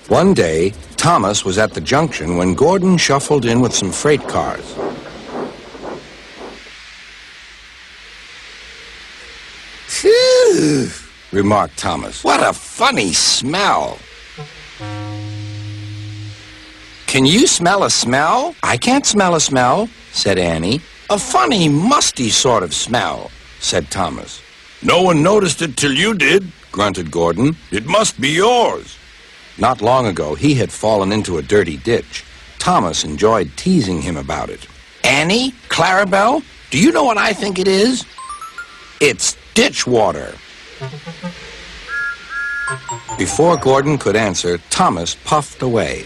One day, Thomas was at the junction when Gordon shuffled in with some freight cars. Phew, Remarked Thomas. what a funny smell. Can you smell a smell? I can't smell a smell, said Annie. A funny, musty sort of smell, Said Thomas. No one noticed it till you did, Grunted Gordon. It must be yours. Not long ago, he had fallen into a dirty ditch. Thomas enjoyed teasing him about it. Annie, Clarabelle, do you know what I think it is? It's ditch water. Before Gordon could answer, Thomas puffed away.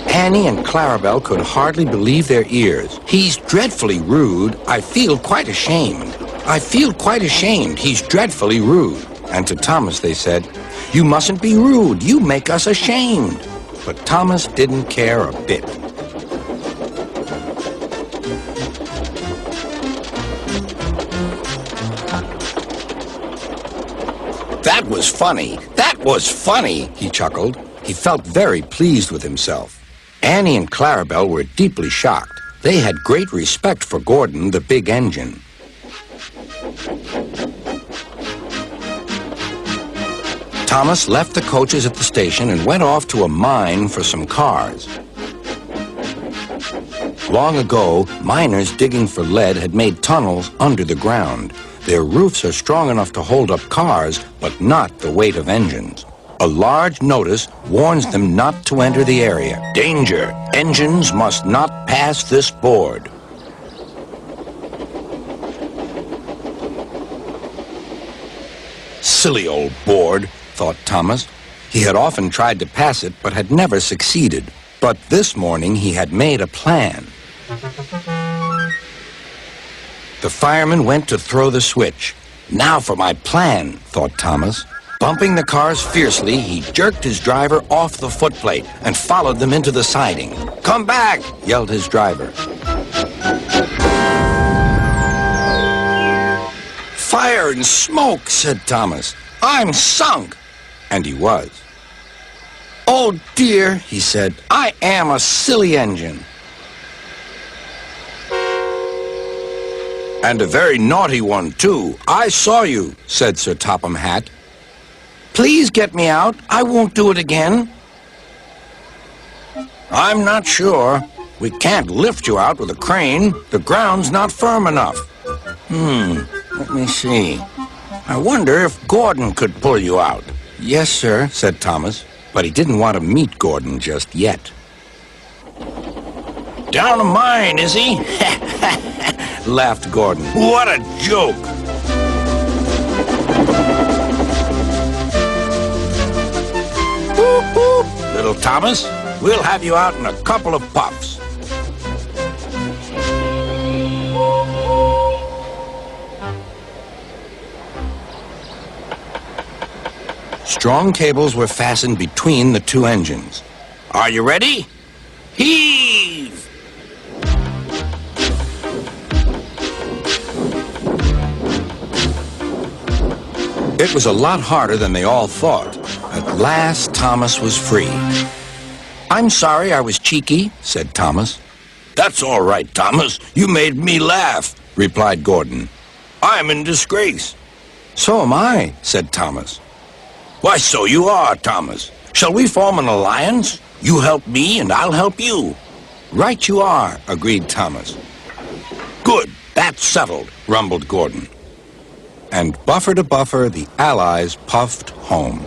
Annie and Clarabelle could hardly believe their ears. He's dreadfully rude. I feel quite ashamed. I feel quite ashamed. He's dreadfully rude. And to Thomas they said, "You mustn't be rude. You make us ashamed." But Thomas didn't care a bit. That was funny. That was funny, He chuckled. He felt very pleased with himself. Annie and Clarabelle were deeply shocked. They had great respect for Gordon, the big engine. Thomas left the coaches at the station and went off to a mine for some cars. Long ago, miners digging for lead had made tunnels under the ground. Their roofs are strong enough to hold up cars, but not the weight of engines. A large notice warns them not to enter the area. Danger! Engines must not pass this board. Silly old board, thought Thomas. He had often tried to pass it, but had never succeeded. But this morning he had made a plan. The fireman went to throw the switch. Now for my plan, thought Thomas. Bumping the cars fiercely, he jerked his driver off the footplate and followed them into the siding. "Come back!" yelled his driver. Fire and smoke, Said Thomas. I'm sunk. And he was. Oh dear, He said, I am a silly engine. "And a very naughty one, too. I saw you," said Sir Topham Hatt. Please get me out. I won't do it again. "I'm not sure. We can't lift you out with a crane. The ground's not firm enough." Let me see. I wonder if Gordon could pull you out. "Yes, sir," said Thomas, but he didn't want to meet Gordon just yet. Down a mine, is he? Laughed Gordon. What a joke. Whoop, whoop. Little Thomas, we'll have you out in a couple of puffs. Strong cables were fastened between the two engines. Are you ready? Heave! It was a lot harder than they all thought. At last, Thomas was free. "I'm sorry I was cheeky," said Thomas. That's all right, Thomas. You made me laugh, Replied Gordon. I'm in disgrace. "So am I," said Thomas. Why, so you are, Thomas. Shall we form an alliance? You help me and I'll help you. "Right you are," agreed Thomas. Good, that's settled, Rumbled Gordon. And buffer to buffer, the Allies puffed home.